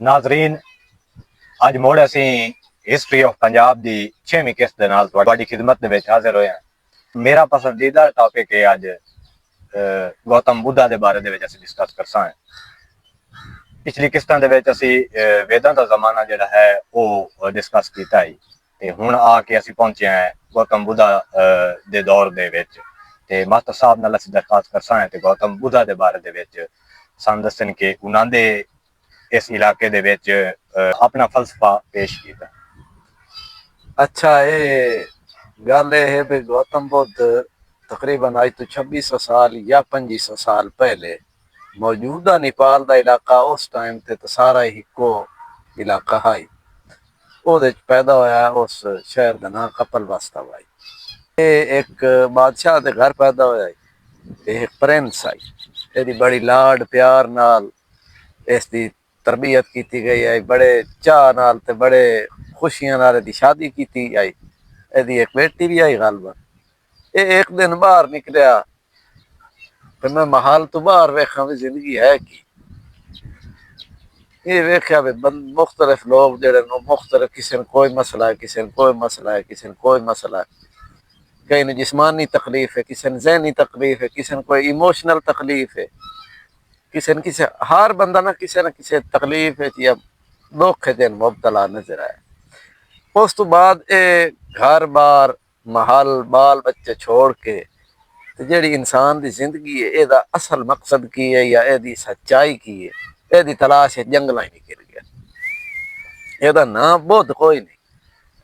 नाजरीन, अज मुड़ असी हिस्टरी ऑफ पंजाब की 6वीं किस्त दे नाल तुहाडी खिदमत दे विच हाजिर होए हैं। मेरा पसंदीदा टॉपिक है अज गौतम बुद्धा के बारे में असी डिस्कस करसा है। पिछली किस्तां दे विच असी वेदां दा जमाना जिहड़ा है वो डिस्कस कीता है ते हुण आके असी पहुंचे हैं गौतम बुद्धा दे दौर दे विच ते मास्टर साहब नाल असी दरखास्त करसा है ते गौतम बुद्धा दे बारे दे विच सन दसन के उन्हां दे इस इलाके दे विच अपना फलसफा पेश किया। अच्छा, ये गल है भी गौतम बुद्ध तकरीबन आज तो 2600 साल या 2500 साल पहले मौजूदा नेपाल का इलाका उस टाइम ते तो सारा ही को इलाका है। ਉਹਦੇ ਚ पैदा होया उस शहर का नाम कपल वास्ता भाई। ये एक बादशाह के घर पैदा होया, एक प्रिंस आई। ਇਹਦੀ बड़ी लाड प्यार नाल इसकी तरबियत की गई है, बड़े चाह नाल ते बड़े खुशियां नाल इसकी शादी की आई। ਇਹਦੀ एक बेटी भी आई गालबन। ये एक दिन बाहर निकलिया तो मैं महल तो बाहर वेखा भी जिंदगी है कि ये वेख्या भी मुख्तलिफ लोग जड़े मुख्तलिफ, किसी ने कोई मसला है, किसी ने कोई मसला है, किसी ने कोई मसला है। कहीं ने जिस्मानी तकलीफ है, किसी ने जहनी तकलीफ है, किसी ने कोई इमोशनल तकलीफ है, किसी ने किसी हर बंदा ना किसी तकलीफ है या दुख है मुबतला नजर आया। उस तो बाद ये घर बार महल बाल बच्चे छोड़ के जी इंसान की जिंदगी है, एदा असल मकसद की है या एदी सच्चाई की है, एदी तलाश है जंगल ही निकल गया। एदा नाम बुद्ध कोई नहीं,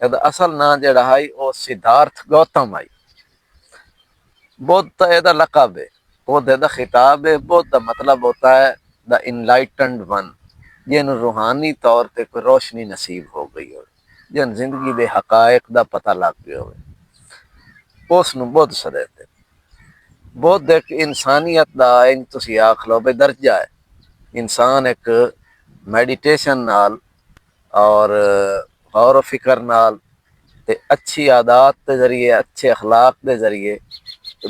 एदा असल नाम जड़ा है वो सिद्धार्थ गौतम है। बुद्ध तो एदा लकब है, बुद्ध एदा खिताब है। बुद्ध का मतलब होता है द इनलाइटेंड वन, जिन रूहानी तौर पर कोई रोशनी नसीब हो गई हो, जिन जिंदगी के हकायक का पता लग गया हो, उसनूं बुद्ध सदैते। बुद्ध एक इंसानियत का तुसीं आख लो भाई दर्जा है। इंसान एक मैडिटेशन नाल और गौर फिक्र नाल ते अच्छी आदत के जरिए, अच्छे अखलाक के जरिए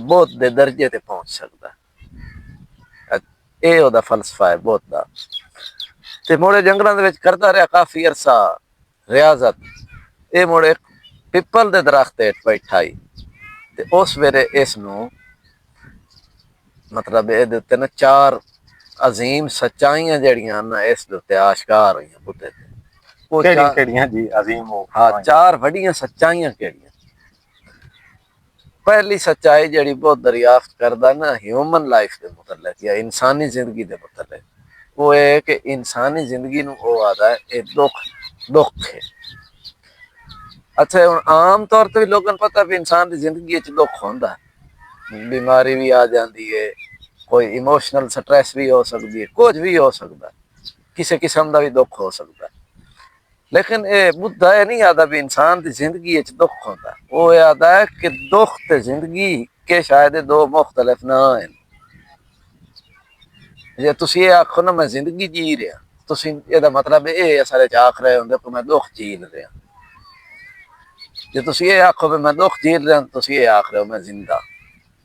बुद्ध के दर्जे ते पहुंच सकता है। ये ओदा फलसफा है बुद्ध का। ते मुड़े जंगलों के करता रहा काफी अरसा रियाजत। ये मुड़े एक पिपल के दरख्त हेठ बैठा ही ते उस वेले इसनूं मतलब ये ना चार अजीम सच्चाइयां जड़ियां ना इस आशकार हुई बुद्ध वो जी अजीम हो। हाँ, चार वड्डियां सच्चाइयां केड़ियां। पहली सच्चाई जड़ी बुद्ध दरियाफ्त करदा ना ह्यूमन लाइफ के मुतल्लिक या इंसानी जिंदगी के मुतल्लिक, वो है कि इंसानी जिंदगी नूं वो आदा है ये दुख है। अच्छा, हुण आम तौर पर भी लोगों को पता भी इंसान की जिंदगी दुख होंदा है, बीमारी भी आ जाती है, कोई इमोशनल स्ट्रेस भी हो सकती है, कुछ भी हो सकता है, किसी किस्म का भी दुख हो सकता है। लेकिन ये बुद्धा ये नहीं आता भी इंसान की जिंदगी दुख होता है। वो आता है कि दुख ते जिंदगी के शायद दो मुख्तलिफ ना हैं। जे तुसीं ये आखो ना मैं जिंदगी जी रहा, तुसीं एदा मतलब ये असल च आख रहे होंगे कि मैं दुख झील रहा। जे तुसीं ये आखो भी मैं दुख झील रहा, तुसीं ये आख रहे हो मैं जिंदा।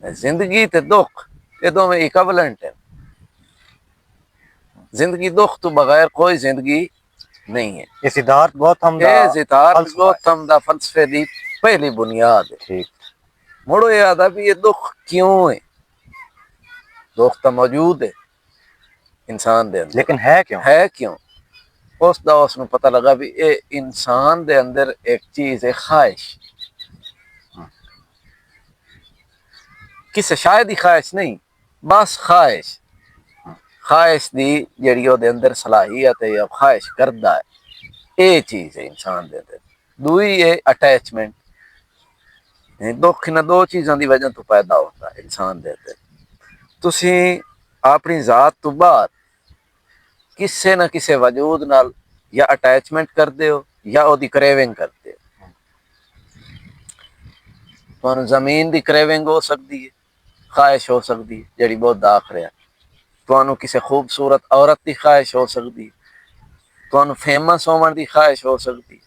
जिंदगी ते दुख ये दोवें इक्विवेलेंट है। जिंदगी दुख तो बगैर कोई जिंदगी नहीं है। ये सिद्धार्थ गौतम सिद्धार्थ गौतम दा फलसफे दी पहली बुनियाद है। ठीक मुड़ो ये आता भी ये दुख क्यों है। दुख तो मौजूद है इंसान दे अंदर, लेकिन है क्यों उसका उसनूं पता लगा भी ये इंसान दे अंदर एक चीज है ख्वाहिश। किसे शायद ही ख्वाहिश नहीं, बस ख्वाहिश। ख्वाहिश दी जड़ी ओदे अंदर सलाहियत है या ख्वाहिश करदा है, ये चीज है इंसान दे अंदर। दूई है अटैचमेंट। दुख इन्हां दो चीज़ों की वजह तो पैदा होता है इंसान दे अंदर। तुसीं अपनी जात तो बाहर किसी न किसी वजूद नाल या अटैचमेंट करते हो या ओदी क्रेविंग करते हो। तुहानूं जमीन की क्रेविंग हो सकती है, ख्वाहिश हो सकती है जड़ी बहुत आख रहा। तुहानूं किसी खूबसूरत औरत की ख्वाहिश हो सकती है, तुहानूं फेमस होने की ख्वाहिश हो सकती है,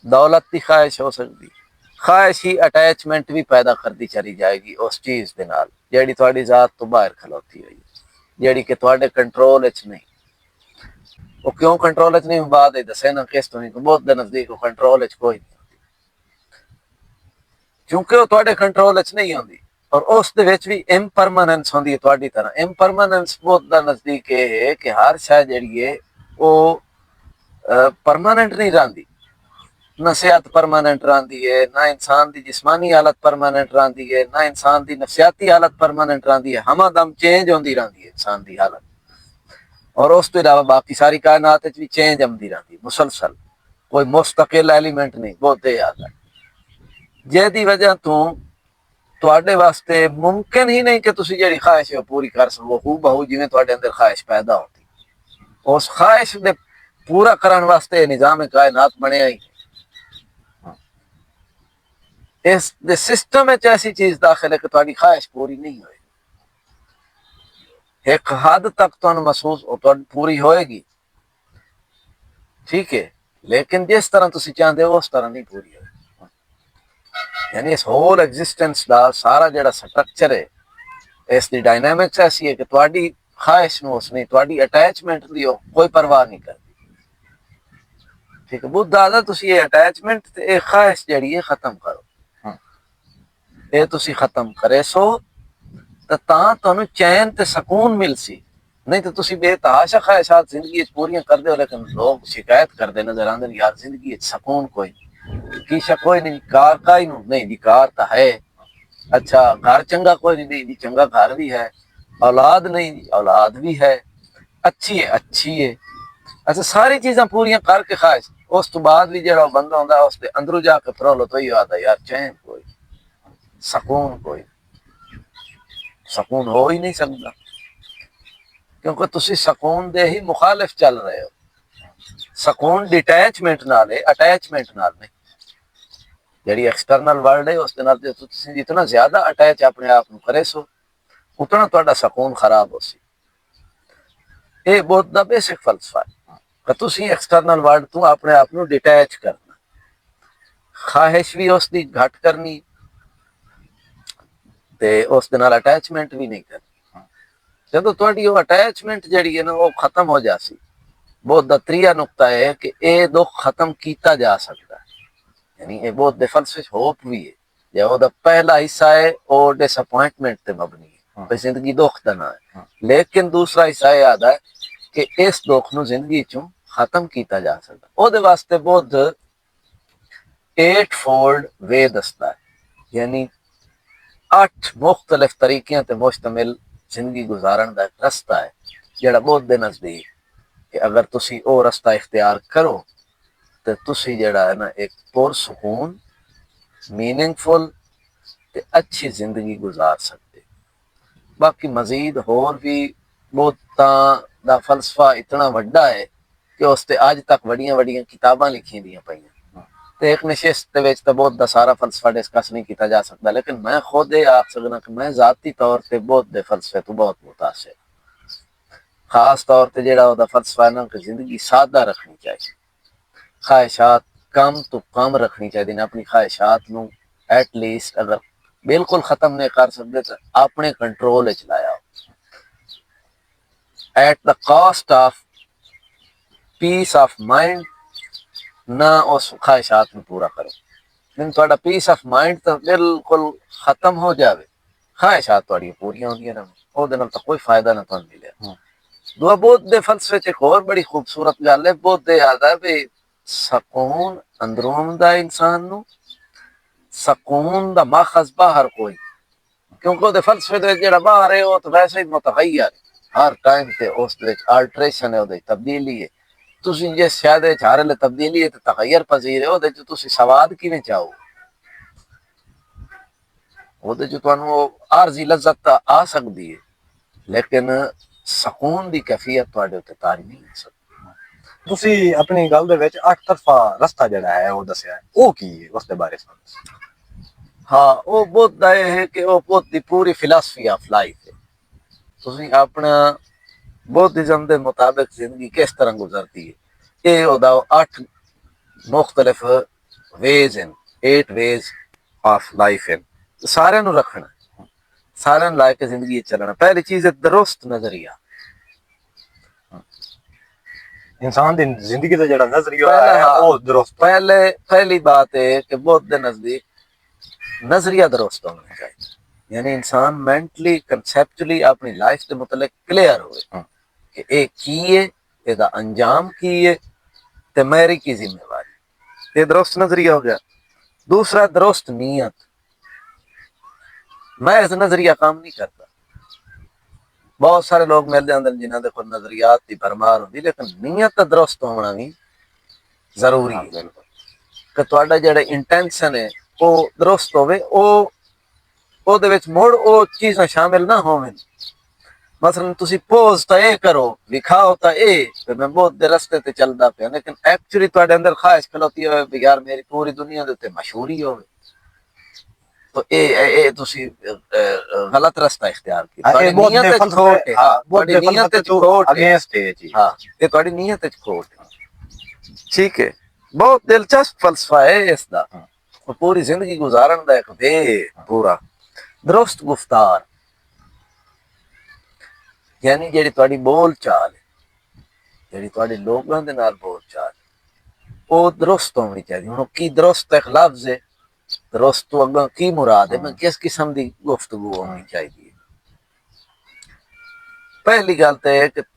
दौलत की ख्वाहिश हो सकती है। ख्वाहिश ही अटैचमेंट भी पैदा करती चली जाएगी उस चीज़ के नाल जिहड़ी तुहाडी जात तो बाहर खलोती हुई है, जिहड़ी कि तुहाडे कंट्रोल विच नहीं। वो क्यों कंट्रोल च नहीं बाद दसे ना किस तो नहीं बहुत दे नजदीक कंट्रोल च कोई नहीं क्योंकि वो ਤੁਹਾਡੇ कंट्रोल च नहीं आती और उस दे विच भी इम्परमानेंस होंदी है ਤੁਹਾਡੀ तरह इम्परमानेंस बहुत दा नजदीक है कि हर शय ਜਿਹੜੀ है वो परमानेंट नहीं रहती ना सेहत परमानेंट रहती है ना इंसान की जिस्मानी हालत परमानेंट रहती है ना इंसान की नफसियाती हालत परमानेंट रहती है हमादम चेंज होती रहती है इंसान की हालत और उस तो अलावा बाकी सारी कायनात भी चेंज आती रहती मुसलसल कोई मुस्तकिल एलिमेंट नहीं बहुत याद है जिहदी वजह तो ਤੁਹਾਡੇ वास्ते मुमकिन ही नहीं कि तुसी ਜਿਹੜੀ ख्वाहिश है पूरी कर सको हू बहू जिवें ਤੁਹਾਡੇ अंदर ख्वाहिश पैदा होती उस ख्वाहिश दे पूरा करने वास्ते निजाम कायनात बनया ही इस दे सिस्टम में ऐसी चीज दाखिल है कि ਤੁਹਾਡੀ ख्वाहिश पूरी नहीं होएगी एक हद तक तो महसूस पूरी होएगी ठीक है लेकिन जिस तरह तुसी चाहते हो उस तरह नहीं पूरी होएगी यानी इस होल एग्जिस्टेंस का सारा जो स्ट्रक्चर है इसकी डायनामिक्स ऐसी है कि ਤੁਹਾਡੀ ख्वाहिश ਨੂੰ उसने ਤੁਹਾਡੀ अटैचमेंट ਦੀ कोई परवाह नहीं करती ठीक है बहुत ज्यादा तुसी ये अटैचमेंट ते ये ख्वाहिश ਜਿਹੜੀ है खत्म करो ये तुसी खत्म करे सो ਤਾਂ ਤੁਹਾਨੂੰ चैन ते सुकून मिल सी नहीं तो तुसी बेतहाशा ख्वाहिशात जिंदगी पूरियां कर दो लेकिन लोग शिकायत करते नजर आते यार जिंदगी सुकून कोई कीशा कोई नहीं कार का ही नहीं जी कार तो है अच्छा घर चंगा कोई नहीं जी चंगा घर भी है औलाद नहीं जी औलाद भी है अच्छी है अच्छा सारी चीज़ां पूरियां करके ख्वाहिश उस तो बाद भी जो बंदा होंदा उसके अंदरों जाके फरोलो तो ही आता यार चैन कोई सुकून हो ही नहीं सकता क्योंकि तुसी सुकून दे ही मुखालिफ चल रहे हो सुकून डिटैचमेंट नाल है अटैचमेंट नाल नहीं ਜਿਹੜੀ एक्सटर्नल वर्ल्ड है उसके नाल तुसी जितना ज्यादा अटैच अपने आप ਨੂੰ करे सो उतना ਤੁਹਾਡਾ सुकून खराब हो सी ये बहुत दा बेसिक फलसफा है कि तुसी एक्सटर्नल वर्ल्ड ਤੋਂ अपने आप ਨੂੰ डिटैच करना ख्वाहिश भी उसकी घट करनी ते उस दे नाल अटैचमेंट भी नहीं करनी ਜਦੋਂ ਤੁਹਾਡੀ ਉਹ ਅਟੈਚमेंट ਜਿਹੜੀ ਹੈ ਨਾ ਉਹ ਖਤਮ ਹੋ ਜਾਸੀ बहुत दा त्रीया नुकता है कि ये दुख खत्म किया जा सकता है यानी ये बहुत दे फलसफे होप भी है जो ओदा पहला हिस्सा है वो डिसअपॉइंटमेंट ते मबनी है भाई जिंदगी दुख दा ना है लेकिन दूसरा हिस्सा ये आता है कि इस दुख नु जिंदगी चों खत्म किया जा सकता ओदे वास्ते बहुत 8 फोल्ड वे दसदा है यानी 8 मुख्तलिफ तरीकियां ते मुश्तमिल जिंदगी गुजारन दा रास्ता है जेड़ा बहुत दे नजदीक कि अगर तुसी वो रास्ता इख्तियार करो तो तुसी जड़ा है ना एक पुरसकून मीनिंगफुल ते अच्छी जिंदगी गुजार सकते बाकी मजीद होर भी बहुत दा फलसफा इतना वड्डा है कि उसते आज तक वड़ियां वड़ियां किताबां लिखी दियां पईयां ते एक नशिस्त दे विच तो बहुत दा सारा फलसफा डिस्कस नहीं किया जा सकता लेकिन मैं खुद ये आख सकना कि मैं जाती तौर पर बहुत दे फलसफे तो बहुत मुतासिर खास तौर पर जो फलसफा है ना कि जिंदगी सादा रखनी चाहिए ख्वाहिशात कम तो कम रखनी चाहिए अपनी ख्वाहिशात नू एटलीस्ट अगर बिल्कुल खत्म नहीं कर सकते तो अपने कंट्रोल लाया at the cost of peace of mind ना उस ख्वाहिशात में पूरा करो लेकिन थोड़ा पीस ऑफ माइंड तो बिल्कुल खत्म हो जाए ख्वाहिशात थोड़ी पूरी होंगी ना तो कोई फायदा ना तुम मिले दुआ बहुत दे फलसफे च एक और बड़ी खूबसूरत गल है बहुत दे याद है भी सुकून अंदरूं दा इंसान नू सुकून दा माखज बाहर कोई क्योंकि वो फलसफे दे जेड़ा बाहर है वो तो वैसे ही मुतगय्यर हर टाइम ते उस दे अल्टरेशन है ओदे तब्दीली है तुसी जे शायद चारे ले तब्दीली है तो तगय्यर पजीर है ओदे जो तुसी सवाद किवें चाहो ओदे जो तुहानू आरजी लज्जत आ सकदी है लेकिन सुकून की कैफियत तुहाडे उत्ते तारी नहीं हो सकती ਤੁਸੀਂ ਆਪਣੀ ਗੱਲ ਦੇ ਵਿੱਚ ਅੱਠ ਤਰਫਾ ਰਸਤਾ ਜਿਹੜਾ ਹੈ ਉਹ ਦੱਸਿਆ ਉਹ ਕੀ ਹੈ ਉਸ ਦੇ ਬਾਰੇ ਸਾਨੂੰ हाँ वो बहुत दा है कि वो बहुत दी पूरी फिलासफी ऑफ लाइफ है तुसी अपना बुद्धिज्म के मुताबिक जिंदगी किस तरह गुजरती है ये ओदा 8 मुख्तलिफ वेज हैं 8 वेज ऑफ लाइफ हैं सारे नु रखना सारे ला के जिंदगी चलना पहली चीज है दुरुस्त नजरिया इंसान की जिंदगी का जरा नजरिया पहले है हाँ, वो दुरुस्त हो। पहली बात है कि बहुत के नजदीक नजरिया दुरुस्त होना चाहिए। यानी इंसान मेंटली कंसेप्चुअली अपनी लाइफ के मतलब क्लियर हो हाँ। कि ये की है, ਇਹਦਾ अंजाम की है, ते मेरी की जिम्मेवारी। ये दुरुस्त नजरिया हो गया। दूसरा दुरुस्त नीयत। मैं इस नजरिया काम नहीं करता। बहुत सारे लोग मिल जाते हैं जिन्होंने को नजरियात की भरमार होती, लेकिन नीयत का दुरुस्त होना भी जरूरी हाँ, है बिल्कुल। कि ਤੁਹਾਡਾ ਜਿਹੜਾ ਇੰਟੈਂਸ਼ਨ ਹੈ ਉਹ ਦਰੁਸਤ ਹੋਵੇ, ਉਹ ਉਹਦੇ ਵਿੱਚ ਮੁੜ ਉਹ ਚੀਜ਼ਾਂ ਸ਼ਾਮਿਲ ਨਾ ਹੋਵਣ। ਮਸਲਨ ਤੁਸੀਂ ਪੋਜ਼ ਤਾਂ ਇਹ ਕਰੋ, ਵਿਖਾਓ ਤਾਂ ਇਹ ਕਿ ਮੈਂ ਬਹੁਤ ਦੇ ਰਸਤੇ ਤੇ ਚੱਲਦਾ ਪਿਆ, ਲੇਕਿਨ ਐਕਚੁਅਲੀ ਤੁਹਾਡੇ ਅੰਦਰ ਖਾਹਿਸ਼ ਖਲੋਤੀ ਹੋਵੇ ਵੀ ਯਾਰ ਮੇਰੀ ਪੂਰੀ ਦੁਨੀਆ ਦੇ ਉੱਤੇ ਮਸ਼ਹੂਰੀ ਹੋਵੇ, तो ये तुसी गलत रास्ता इख्तियार किया। हाँ, ये ਤੁਹਾਡੀ बहुत ਨੀਅਤ दे ਵਿੱਚ फलसफे, ਖੋਟ ਹੈ। हाँ, बहुत ਤੁਹਾਡੀ दे ਨੀਅਤ फलसफे ਵਿੱਚ तो ਖੋਟ ਹੈ। अगेंस्ट है जी। हाँ, ये ਤੁਹਾਡੀ ਨੀਅਤ ਵਿੱਚ ਖੋਟ ਹੈ। ठीक है, बहुत दिलचस्प फलसफा है इसका। हाँ। और पूरी जिंदगी गुजारन का एक वे पूरा दुरुस्त गुफ्तार, यानी ਜਿਹੜੀ ਤੁਹਾਡੀ ਬੋਲ ਚਾਲ ਹੈ, ਜਿਹੜੀ ਤੁਹਾਡੇ ਲੋਕਾਂ ਦੇ ਨਾਲ ਬੋਲ ਚਾਲ ਹੈ, ਉਹ दुरुस्त होनी चाहिए। ਹੁਣ ਕੀ दुरुस्त एक लफ्ज है, दुरुस्त तो अगर की मुराद है, मैं किस किस्म की गुफ्तगू होनी चाहिए। पहली गल तो है कि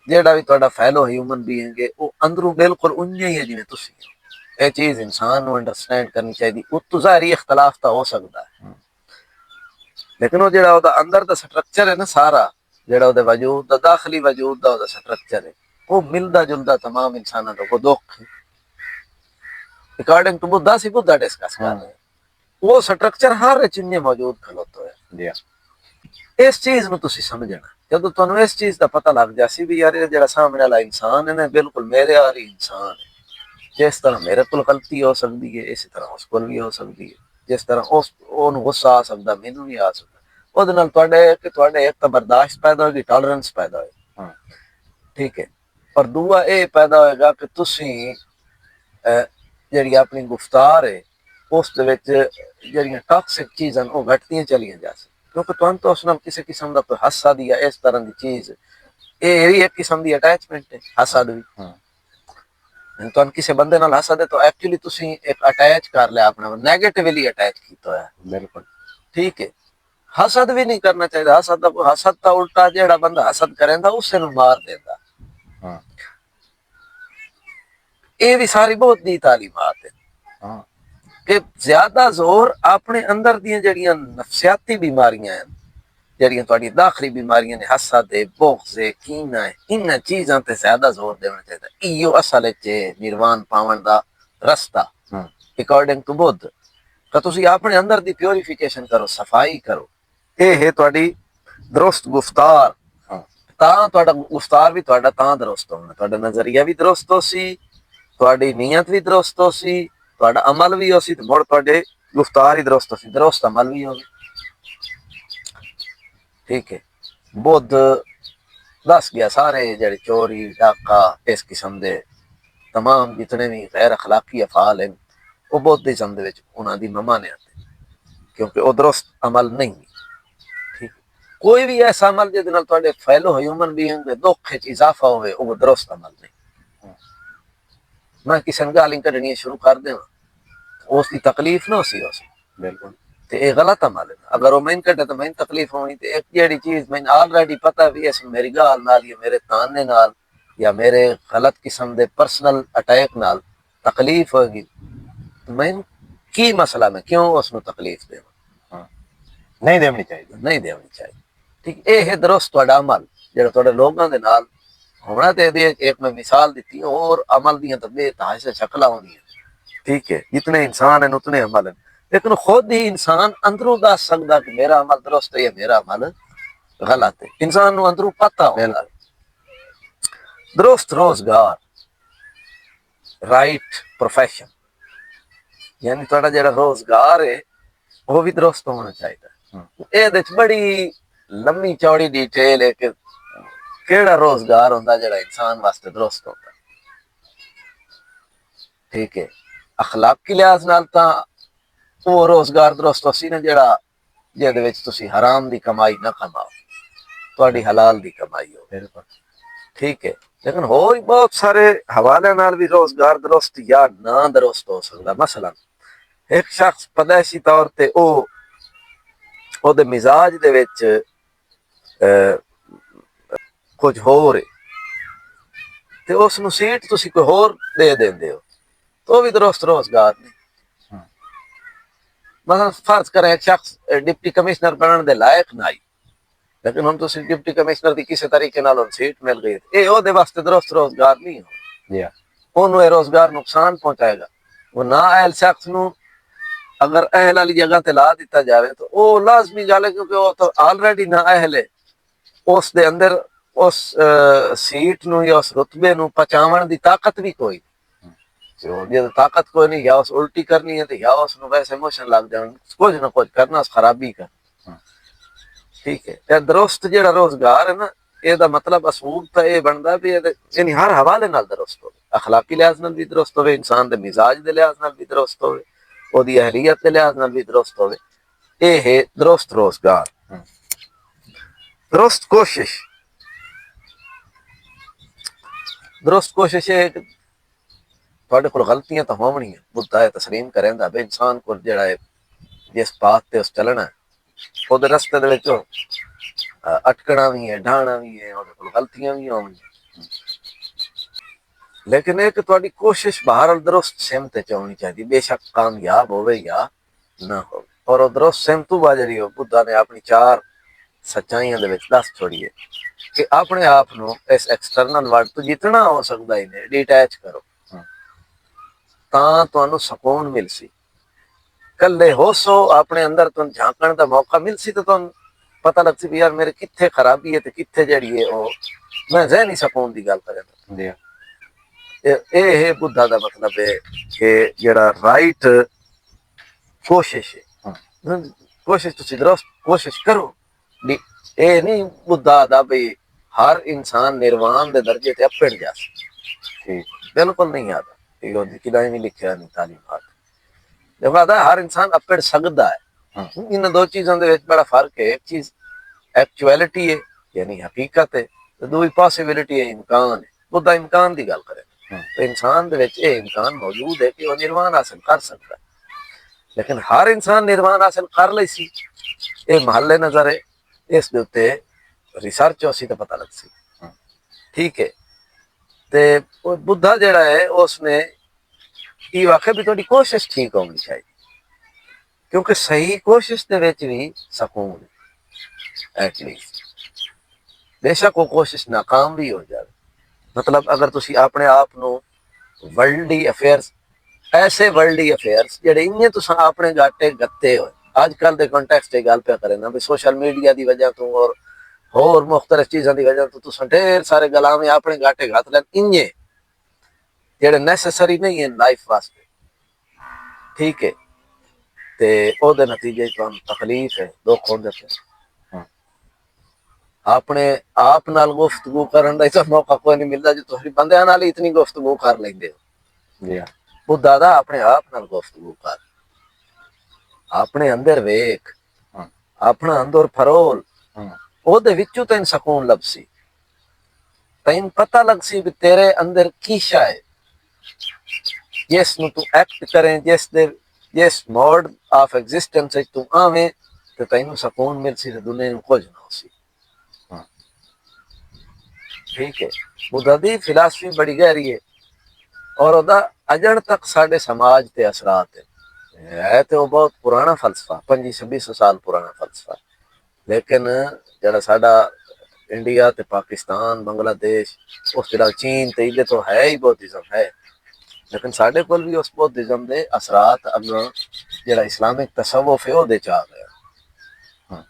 ਜਿਹੜਾ ਵੀ ਤੁਹਾਡਾ ਫੈਲੋ ਹਿਊਮਨ ਬੀਇੰਗ ਹੈ ਉਹ ਅੰਦਰੋਂ ਬਿਲਕੁਲ ਉੰਝ ਹੀ ਹੈ ਜਿਵੇਂ ਤੁਸੀਂ ਹੋ। ਇਹ ਚੀਜ਼ ਇਨਸਾਨ ਨੂੰ ਅੰਡਰਸਟੈਂਡ ਕਰਨੀ ਚਾਹੀਦੀ। ਉਹ ਤੋਂ ਜ਼ਾਹਰੀ ਇਖਤਲਾਫ ਤਾਂ ਹੋ ਸਕਦਾ ਹੈ, ਲੇਕਿਨ ਉਹ ਜਿਹੜਾ ਉਹਦਾ ਅੰਦਰ ਦਾ ਸਟਰਕਚਰ ਹੈ ਨਾ, ਸਾਰਾ ਜਿਹੜਾ ਉਹਦੇ ਵਜੂਦ ਦਾ ਦਾਖਲੀ ਵਜੂਦ ਦਾ ਉਹਦਾ ਸਟਰਕਚਰ ਹੈ, ਉਹ ਮਿਲਦਾ ਜੁਲਦਾ तमाम ਇਨਸਾਨਾਂ ਦਾ ਕੋ ਦੁੱਖ ਅਕॉर्डिंग टू बुद्धा सी बुद्धा डिस्कस कर रहे हैं। वो स्ट्रक्चर हर चिन्ह मौजूद खलोता है। जी। इस चीज ਨੂੰ ਤੁਸੀਂ ਸਮਝਣਾ। ਜਦੋਂ ਤੁਹਾਨੂੰ ਇਸ ਚੀਜ਼ ਦਾ ਪਤਾ ਲੱਗ ਜਾਸੀ ਵੀ ਯਾਰ ਇਹ ਜਿਹੜਾ ਸਾਹਮਣੇ ਵਾਲਾ ਇਨਸਾਨ ਹੈ ਨਾ ਬਿਲਕੁਲ ਮੇਰੇ ਵਾਲੀ ਇਨਸਾਨ ਹੈ, ਜਿਸ ਤਰ੍ਹਾਂ ਮੇਰੇ ਕੋਲ ਗਲਤੀ ਹੋ ਸਕਦੀ ਹੈ ਇਸੇ ਤਰ੍ਹਾਂ ਉਸ ਕੋਲ ਵੀ ਹੋ ਸਕਦੀ ਹੈ, ਜਿਸ ਤਰ੍ਹਾਂ ਉਹਨੂੰ ਗੁੱਸਾ ਆ ਸਕਦਾ ਮੈਨੂੰ ਵੀ ਆ ਸਕਦਾ, ਉਹਦੇ ਨਾਲ ਤੁਹਾਡੇ ਇੱਕ ਤਾਂ ਬਰਦਾਸ਼ਤ ਪੈਦਾ ਹੋਏਗੀ, ਟੋਲਰੈਂਸ ਪੈਦਾ ਹੋਏਗੀ। ਠੀਕ ਹੈ। ਔਰ ਦੂਆ ਇਹ ਪੈਦਾ ਹੋਏਗਾ ਕਿ ਤੁਸੀਂ ਜਿਹੜੀ ਆਪਣੀ ਗੁਫ਼ਤਾਰ ਹੈ ਉਸ ਦੇ ਵਿੱਚ ਜਿਹੜੀਆਂ ਟਾਕਸਿਕ ਚੀਜ਼ਾਂ ਉਹ ਘਟਦੀਆਂ ਚਲੀਆਂ ਜਾ ਸਕਦੀਆਂ, क्योंकि तुम तो उस नाल किसी किस्म का कोई हसद या इस तरह की चीज ये भी एक किस्म की अटैचमेंट है। हसद भी तुम किसी बंदे नाल हसद है तो एक्चुअली तुसी एक अटैच कर लिया, अपना नेगेटिवली अटैच किया है। बिल्कुल ठीक है। हसद भी नहीं करना चाहिए। हसद तो उल्टा जेड़ा बंदा हसद करेंदा उसे नु मार देंदा। हाँ। ये भी सारी बहुत दी तालीमात है। हाँ। कि ज्यादा जोर अपने अंदर दी जड़ियां नफसियाती बीमारियां हैं, जड़ियां तुम्हारी दाखिली बीमारियां ने, हसद है, बुग़्ज़ है, कीना है, इन चीज़ों पे ज्यादा जोर देना चाहिए। इयो असल च निर्वाण पावन दा रास्ता अकॉर्डिंग टू बुद्ध का तुसी अपने अंदर दी प्योरीफिकेशन करो, सफाई करो। ये है तुम्हारी दुरुस्त गुफ्तार। तां तुम्हारा गुफ्तार भी तुम्हारा तां दुरुस्त होना, तुम्हारा नजरिया भी दुरुस्त हो सी, तुम्हारी नीयत भी दुरुस्त हो सी, ਤੁਹਾਡਾ ਅਮਲ ਵੀ ਹੋਸੀ ਤੇ ਮੁੜ ਤੁਹਾਡੇ ਗੁਫ਼ਤਾਰ ਹੀ ਦਰੁਸਤ ਹੋਸੀ, ਦਰੁਸਤ ਅਮਲ ਵੀ ਹੋਵੇ। ठीक है। बुद्ध दस गया सारे जेड़े चोरी डाका इस किस्म दे तमाम जितने भी गैर अखलाकी अफाल हैं वो बुद्धिज़्म दे विच उन्हां दी ममानियत है, क्योंकि वो दुरुस्त अमल नहीं। ठीक। कोई भी ऐसा अमल जिहदे नाल तुहाडे फैलो ह्यूमन बीइंग दे दुख च इजाफा होवे वो दुरुस्त अमल नहीं। मैं किसी गाली कढ़नी शुरू कर दें उसकी तकलीफ ना उसी बिल्कुल तो ये गलत अमल है। अगर वो मैंने कटे तो मैंने तकलीफ होनी, तो एक जेड़ी चीज मैंने ऑलरेडी पता भी है मेरी गाल नाल या मेरे ताने नाल या मेरे गलत किस्म दे पर्सनल अटैक नाल तकलीफ होगी तो मैं की मसला में क्यों उसको तकलीफ देव नहीं देनी चाहिए, नहीं देनी चाहिए। ठीक। ये है दुरुस्त तुहाडा अमल जो तुहाडे लोगों दे नाल होना। ते एक मैं मिसाल दी और अमल दियां तो बेतहाशा शक्ल होंगी। ठीक है। जितने इंसान हैं उतने अमल हैं, लेकिन खुद ही इंसान अंदरों दस सकता कि मेरा अमल दुरुस्त है या मेरा अमल गलत है। इंसान को अंदरों पता होगा। दुरुस्त रोजगार, राइट प्रोफेशन, यानी थोड़ा जरा रोजगार है वो भी दुरुस्त होना चाहिए। ये बड़ी लंबी चौड़ी डिटेल है कि केड़ा रोजगार होता जरा इंसान वास्ते दुरुस्त होता। ठीक है। अखलाकी लिहाज नाल तां वो रोजगार दुरुस्त होसी ना जेड़ा जिहदे विच तुसी हराम दी कमाई ना कमाओ, तुहाडी हलाल दी कमाई हो। ठीक है। लेकिन होर बहुत सारे हवाले नाल भी रोजगार दुरुस्त या ना दुरुस्त हो सकता। मसलन एक शख्स पैदाइशी तौर ते ਉਹਦੇ ਮਿਜ਼ਾਜ ਦੇ ਵਿੱਚ ਕੁਝ ਹੋਰ ਹੈ ਤੇ ਉਸ ਨੂੰ ਸੀਟ ਤੁਸੀਂ ਕੋਈ ਹੋਰ ਦੇ ਦਿੰਦੇ ਹੋ ਤਾਂ ਉਹ ਵੀ ਦਰੁਸਤ ਰੋਜ਼ਗਾਰ ਨਹੀਂ। ਮਸਲਨ ਫਰਜ਼ ਕरें एक शख्स डिप्टी कमिश्नर बनने ਦੇ ਲਾਇਕ ਨਹੀਂ, लेकिन हम तो डिप्टी कमिश्नर की किसी तरीके नाल सीट मिल गई, ये ਉਹਦੇ ਵਾਸਤੇ ਦਰੁਸਤ ਰੋਜ਼ਗਾਰ ਨਹੀਂ ਹੋ। ਉਹਨੂੰ ਇਹ ਰੋਜ਼ਗਾਰ ਨੁਕਸਾਨ ਪਹੁੰਚਾਏਗਾ। ਉਹ ਨਾ ਅਹਿਲ ਸ਼ਖਸ ਨੂੰ अगर अहल वाली जगह ते ला दिता जाए तो वह लाजमी गल है, क्योंकि वह तो ऑलरेडी ना अहल है। उस दे अंदर उस सीट नूं या उस रुतबे नूं पहुंचावन दी ताकत भी कोई जो ताकत कोई नहीं, या उस उल्टी करनी है तो या उसनूं वैसे मोशन लग जाए, कुछ ना कुछ करना उस खराबी कर। ठीक है, दुरुस्त जिहड़ा रोजगार है ना, ਇਹਦਾ मतलब असूल तो यह बनता भी यानी हर हवाले नाल दुरुस्त हो, अखलाकी लिहाज नाल भी दुरुस्त हो, इंसान दे मिजाज दे लिहाज नाल भी दुरुस्त हो, ਉਹਦੀ ਅਹਲੀਅਤ ਦੇ ਲਿਹਾਜ਼ ਨਾਲ ਵੀ ਦਰੁਸਤ ਹੋਵੇ। ਇਹ ਹੈ ਦਰੁਸਤ ਰੋਜ਼ਗਾਰ। ਦਰੁਸਤ ਕੋਸ਼ਿਸ਼, ਦਰੁਸਤ ਕੋਸ਼ਿਸ਼ ਹੈ ਕਿ ਤੁਹਾਡੇ ਕੋਲ ਗਲਤੀਆਂ ਤਾਂ ਹੋਣਗੀਆਂ, ਮੁੱਦਾ ਹੈ ਤਸਲੀਮ ਕਰੇਂਦਾ ਵੀ ਇਨਸਾਨ ਕੋਲ ਜਿਹੜਾ ਹੈ ਜਿਸ ਬਾਤ ਤੇ ਉਸ ਚੱਲਣਾ ਉਹਦੇ ਰਸਤੇ ਦੇ ਵਿੱਚ ਅਟਕਣਾ ਵੀ ਹੈ, ਢਾਣਾ ਵੀ ਹੈ, ਉਹਦੇ ਕੋਲ ਗਲਤੀਆਂ ਵੀ ਹੋਣਗੀਆਂ, लेकिन एक ਤੁਹਾਡੀ ਕੋਸ਼ਿਸ਼ ਬਹਰਹਾਲ ਦਰੁਸਤ ਸਿਮਤ ਤੇ ਹੋਣੀ ਚਾਹੀਦੀ, ਬੇਸ਼ੱਕ ਕਾਮਯਾਬ ਹੋਵੇ ਜਾਂ ਨਾ ਹੋਵੇ। ਔਰ ਉਹ ਦਰੁਸਤ ਸਿਮਤ ਵਾ ਜਿਹੜੀ ਉਹ ਬੁੱਧਾ ਨੇ ਆਪਣੀ 4 ਸੱਚਾਈਆਂ ਦੇ ਵਿੱਚ ਦੱਸ ਛੋੜੀ ਹੈ ਕਿ ਆਪਣੇ ਆਪ ਨੂੰ ਇਸ ਐਕਸਟਰਨਲ ਵਰਲਡ ਤੋਂ ਜਿਤਨਾ ਹੋ ਸਕਦਾ ਹੈ ਡਿਟੈਚ ਕਰੋ, ਤਾਂ ਤੁਹਾਨੂੰ ਸਕੂਨ ਮਿਲ ਸੀ। ਕੱਲੇ ਹੋਸੋ ਆਪਣੇ ਅੰਦਰ ਤੁਹਾਨੂੰ ਝਾਂਕਣ ਦਾ ਮੌਕਾ ਮਿਲ ਸੀ ਤਾਂ ਤੁਹਾਨੂੰ ਪਤਾ ਲੱਗ ਸੀ ਵੀ ਯਾਰ ਮੇਰੇ ਕਿੱਥੇ ਖਰਾਬੀ ਹੈ ਤੇ ਕਿੱਥੇ ਜਿਹੜੀ ਹੈ ਉਹ ਮੈਂ ਜ਼ਹਿਨੀ ਸਕੂਨ ਦੀ ਗੱਲ ਕਰਾਂ। ਇਹ ਬੁੱਧਾ ਦਾ ਮਤਲਬ ਹੈ ਕਿ ਜਿਹੜਾ ਰਾਈਟ ਕੋਸ਼ਿਸ਼ ਹੈ, ਕੋਸ਼ਿਸ਼ ਤੁਸੀਂ ਦਰੁਸਤ ਕੋਸ਼ਿਸ਼ ਕਰੋ। ਇਹ ਨਹੀਂ ਬੁੱਧਾ ਦਾ ਵੀ ਹਰ ਇਨਸਾਨ ਨਿਰਵਾਣ ਦੇ ਦਰਜੇ ਤੇ ਅੱਪੜ ਜਾ ਸਕੇ, ਬਿਲਕੁਲ ਨਹੀਂ ਆਦਾ। ਇਹ ਉਹਦੀ ਕਿਦਾਂ ਵੀ ਲਿਖਿਆ ਨਹੀਂ ਤਾਲੀਮਾਤ ਲਿਖਦਾ ਹਰ ਇਨਸਾਨ ਅੱਪੜ ਸਕਦਾ ਹੈ। ਇਹਨਾਂ ਦੋ ਚੀਜ਼ਾਂ ਦੇ ਵਿੱਚ ਬੜਾ ਫਰਕ ਹੈ। ਇੱਕ ਚੀਜ਼ ਐਕਚੁਅਲਿਟੀ ਹੈ ਯਾਨੀ ਹਕੀਕਤ ਹੈ, ਤੇ ਦੂਜੀ ਪੋਸੀਬਿਲਿਟੀ ਹੈ, ਇਮਕਾਨ ਹੈ। ਬੁੱਧਾ ਇਮਕਾਨ ਦੀ ਗੱਲ ਕਰੇ तो इंसान दे विच ये इम्कान मौजूद है कि वह निर्वाण हासिल कर सकता है, लेकिन हर इंसान निर्वाण हासिल कर ले सी, ये महले नजर है, इस दे उत्ते रिसर्च हो सी तो पता लग सी। ठीक है, ते बुद्धा जिहड़ा है उसने ये आख्या भी तुहाडी कोशिश ठीक होनी चाहिए, क्योंकि सही कोशिश दे विच भी सकून है एटलीस्ट, बेशक वो कोशिश नाकाम भी हो जाए। मतलब अगर तुसी अपने आप ਨੂੰ वर्ल्डी अफेयर्स ऐसे वर्ल्डी अफेयर्स ਜਿਹੜੇ ਇੰਨੇ ਤੁਸੀਂ ਆਪਣੇ ਗਾਟੇ ਗੱਤੇ ਹੋਏ ਅੱਜ ਕੱਲ ਦੇ ਕੰਟੈਕਸਟ ਤੇ ਗੱਲ ਪਿਆ ਕਰੇ ਨਾ ਵੀ ਸੋਸ਼ਲ ਮੀਡੀਆ ਦੀ ਵਜ੍ਹਾ ਤੋਂ ਔਰ ਹੋਰ ਮੁxtਲਿਫ ਚੀਜ਼ਾਂ ਦੀ ਵਜ੍ਹਾ ਤੋਂ ਤੁਸੀਂ ਢੇਰ ਸਾਰੇ ਗਲਾਵੇਂ ਆਪਣੇ ਗਾਟੇ ਘੱਤ ਲੈਣ ਇੰਨੇ ਜਿਹੜੇ ਨੈਸੈਸਰੀ ਨਹੀਂ ਹੈ ਲਾਈਫ ਵਾਸਤੇ। ਠੀਕ ਹੈ, ਤੇ ਉਹਦੇ ਨਤੀਜੇ ਤੁਹਾਨੂੰ ਤਕਲੀਫ ਹੈ, ਦੁੱਖ ਹੁੰਦੇ ਪਏ। अपने आप नाल गुफ्तगू करन दा इस मौका कोई नहीं मिलता जो तुसी बंदियां नाल इतनी गुफ्तगू कर लेंदे हो। बुद्धा दा अपने आप नाल गुफ्तगू कर, अपने अंदर वेख, अपना अंदर फरोल, ओदे विचों तैन सकून लभसी, तैन पता लगसी भी तेरे अंदर की शा है जिस नूं तू एक्ट करें, जिस मोड ऑफ एग्जिस्टेंस तू आवें ते तैनूं सकून मिलसी ते दुनिया नूं कुछ ना होसी। ठीक है, बुद्धा दी फिलासफी बड़ी गहरी है और ओदा अजण तक साडे समाज ते असरात है तो बहुत पुराना फलसफा 2500 साल पुराना फलसफा, लेकिन जरा साडा इंडिया ते पाकिस्तान बांग्लादेश उस तरह चीन ते इधर तो है ही बौद्धिज्म है, लेकिन साडे कोल भी उस बौद्धिज्म दे असरात अगों जरा इस्लामिक तसव्वुफ है ओदे च आ गया।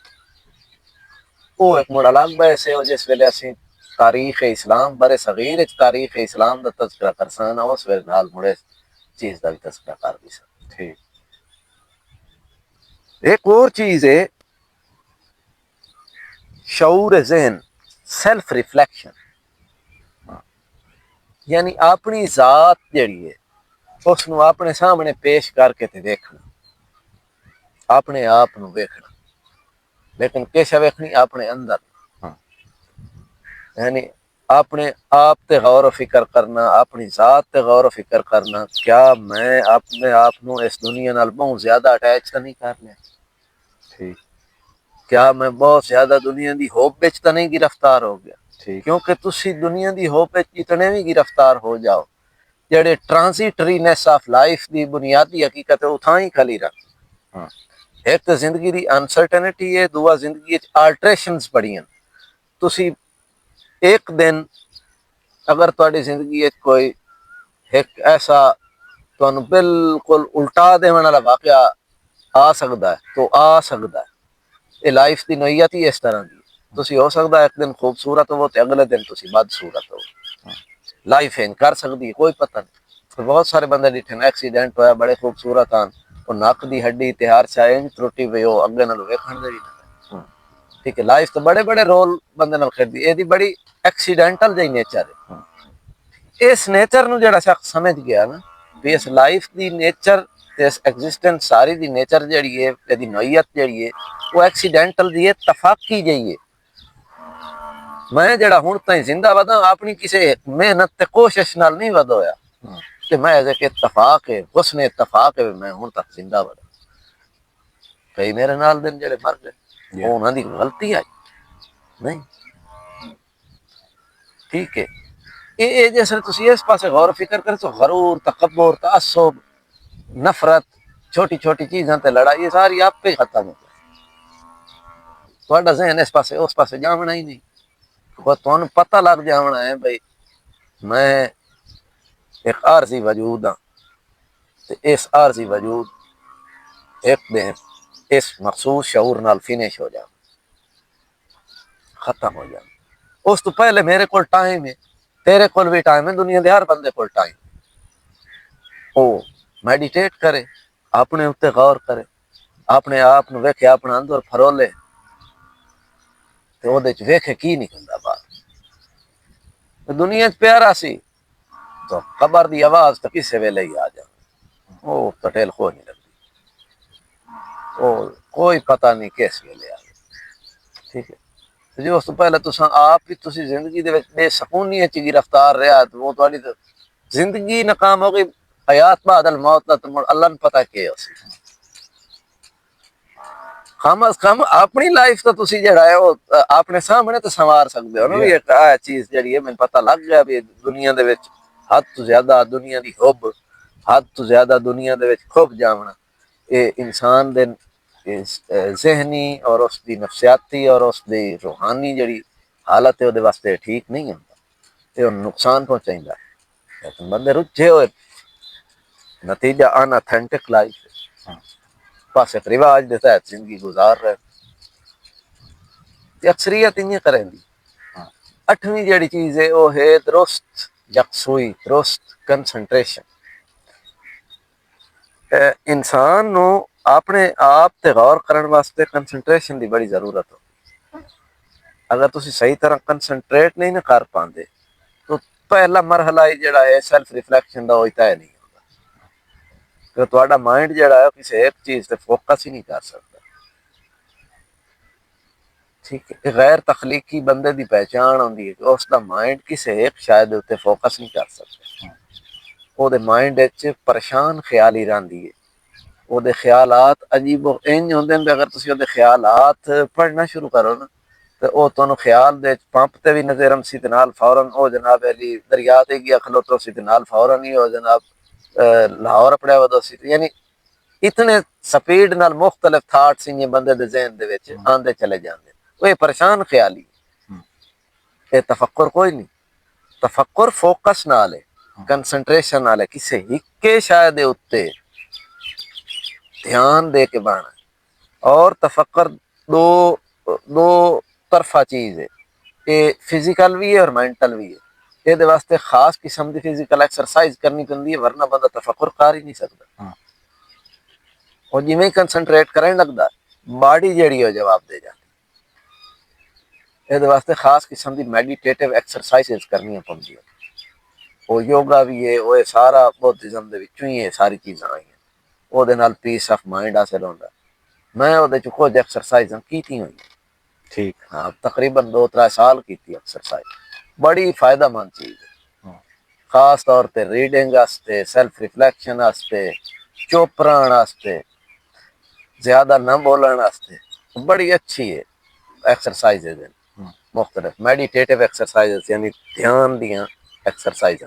वो एक मुड़ अलग बहस है जिस वेले असीं तारीख इस्लाम बरे सगीर तारीख इस्लाम का तस्करा कर सकना, उस वेले नाल मुड़े चीज का भी तस्करा कर भी सकते। ठीक, एक और चीज है शऊर ज़हन, सेल्फ रिफ्लेक्शन, यानी अपनी जात जिहड़ी है उसनूं अपने सामने पेश करके ते देखना, अपने आप नूं वेखना, लेकिन किश वेखनी अपने अंदर, यानी अपने आप ते गौर व फिक्र करना, अपनी जात ते गौर व फिक्र करना, क्या मैं अपने आप नू इस दुनिया नाल बहुत ज्यादा अटैच तो नहीं कर लिया? ठीक क्या मैं बहुत ज्यादा दुनिया दी होप विच तो नहीं गिरफ्तार हो गया? ठीक क्योंकि तुसी दुनिया दी होप विच इतने भी गिरफ्तार हो जाओ, जेडे ट्रांजिटरीनेस ऑफ लाइफ दी बुनियादी हकीकत है उठां ही खली रख। हाँ एक तो जिंदगी दी अनसर्टेनिटी है, दूआ जिंदगी विच अल्टरेशंस बड़ियां। तुसी एक दिन अगर तुहाडी जिंदगी विच कोई एक ऐसा तुहानू बिल्कुल उल्टा देने वाला वाकया आ सकता है तो आ सकता है। ये लाइफ की नोयत ही इस तरह की। तुसी हो सकता है एक दिन खूबसूरत हो तो अगले दिन तुसी बदसूरत हो। लाइफ इन कर सकती है, कोई पता नहीं। तो बहुत सारे बंदे डिठे ने एक्सीडेंट होया, बड़े खूबसूरत आन, वो नक दी हड्डी तिहार चाहे त्रुटि पे हो अगे नाल वेखण दे भी ना। ठीक है, लाइफ तो बड़े बड़े रोल बंदे नाल खेलदी, एदी बड़ी एक्सीडेंटल जी नेचर है। इस नेचर नु जेड़ा शख्स समझ गया ना भी इस लाइफ दी नेचर, इस एग्जिस्टेंस सारी दी नेचर जेड़ी है, एदी नोयत जेड़ी है वो एक्सीडेंटल दी है, तफाकी जी है। मैं जेड़ा हुण ताईं जिंदा वदा अपनी किसी मेहनत ते कोशिश नाल नहीं वध होया कि मैं एक इत्तफाक है, हुस्न इत्तफाक है मैं हुण तक जिंदा वदा। कई मेरे नाल दिन जेड़े मर गए वो उन्हां दी गलती आई नहीं। ठीक है, ये जैसे तुसी इस पासे गौर फिक्र करे तो गरूर, तकब्बुर, तअस्सुब, नफरत, छोटी छोटी चीज़ां ते लड़ाई ये सारी आप पे खत्म हो जाए। तुहाडा ज़हन इस पासे उस पासे जावना ही नहीं। वो तुहानू पता लग जावना है भाई मैं एक आरजी वजूद हाँ, इस आरजी वजूद एक दिन इस मखसूस शऊर नाल फिनिश हो जाए, खत्म हो जाए। उस तो पहले मेरे को टाइम है, तेरे को भी टाइम है, दुनिया के हर बंदे को टाइम। ओ मेडिटेट करे, अपने उत्ते गौर करे, अपने आप नू वेखे, अपना अंदर फरोले ते ओदे च वेखे की निकलदा बाहर। दुनिया च प्यारा सी तो कबर दी आवाज तो किसी वेले ही आ जाए, ओ तो टेल खो नहीं लगती, ओ कोई पता नहीं किस वेले आ गया। ठीक है, जो उस तो पहले तुसा आप ही तुसी जिंदगी दे विच बेसकूनी च गिरफ्तार रहा तो वो तुहाडी तो जिंदगी नाकाम हो गई। हयात बादल मौत दा तो अल्लाह ने पता के होसी। कम अज कम अपनी लाइफ तो तुसी जेड़ा है वो अपने सामने तो संवार सकते हो ना भी एक आ चीज जेड़ी है मैंने पता लग गया भी दुनिया दे विच हद तो ज्यादा दुनिया दी हुब, हद तो ज्यादा दुनिया दे विच खुब जावना ये इंसान दे जहनी और उसकी नफसियाती और उसकी रूहानी जड़ी हालत है वो वास्ते ठीक नहीं होता, ये नुकसान पहुंचाइंदा। लेकिन बंदे रुझे हुए नतीजा अनऑथेंटिक लाइफ बस एक रिवाज के तहत जिंदगी गुजार रहे। अक्सरियत इं करेंदी। अठवीं जड़ी चीज है वो है दुरुस्त यकसुई, दुरुस्त कंसंट्रेशन। इंसान नो अपने आप ते गौर करने वास्ते कंसंट्रेशन की बड़ी जरूरत हो। अगर तुसी सही तरह कंसंट्रेट नहीं ना कर पाते तो पहला मरहला ही जड़ा है सेल्फ रिफ्लैक्शन का वो तय नहीं होता, तो तुहाडा माइंड जड़ा है किसी एक चीज पे फोकस ही नहीं कर सकता। ठीक है, गैर तखलीकी बंदे की पहचान होती है कि उसका माइंड किसी एक शायद उत्ते फोकस नहीं कर सकता। ਉਹਦੇ माइंड च परेशान ख्याल ही रही है, ਉਹਦੇ ख्यालात अजीब इंज होंगे ने। अगर तुसी ਉਹਦੇ ख्यालात पढ़ना शुरू करो ना तो वो तुहानू ख्याल दे पंप ते भी नजर आमसी ते नाल फौरन ओ जनाब अली दरिया ते गया खलोतो सी ते नाल फौरन ही ओ जनाब लाहौर अपने वदो सी। यानी इतने स्पीड नाल मुख्तलिफ थाट्स इन बंदे दे ज़हन दे विच आंदे चले जांदे। वो परेशान ख्याली ये तफक्कुर कोई नहीं। तफक्कुर फोकस नाल है, कंसंट्रेशन नाल है, किसी हिक्के शायद उत्ते ध्यान दे के बाना। और तफक्कर दो दो तरफा चीज है, ये फिजिकल भी है और मेंटल भी है। ये वास्ते खास किस्म की फिजिकल एक्सरसाइज करनी पड़ती है, वरना बंदा तफक्कुर कर ही नहीं सकता। और जिमें ही कंसंट्रेट करने लगता बॉडी जड़ी हो जवाब दे जाती। ये वास्ते खास किस्म की मैडिटेटिव एक्सरसाइज करनी पड़ती है। वो योगा भी है, वो सारा बुद्धिज्म दे विचों ही है, सारी चीज़ां आई ਉਹਦੇ ਨਾਲ पीस ऑफ माइंड हासिल होता। मैं ਉਹਦੇ ਚ कुछ एक्सरसाइज की हुई। ठीक हाँ, तकरीबन 2-3 साल की एक्सरसाइज। बड़ी फायदेमंद चीज है, खास तौर पे रीडिंग वास्ते, सेल्फ रिफ्लेक्शन वास्ते, चुप रहने वास्ते, ज्यादा न बोलने वास्ते बड़ी अच्छी है एक्सरसाइज है। मुख्तलिफ मेडिटेटिव एक्सरसाइज यानी ध्यान दियां एक्सरसाइज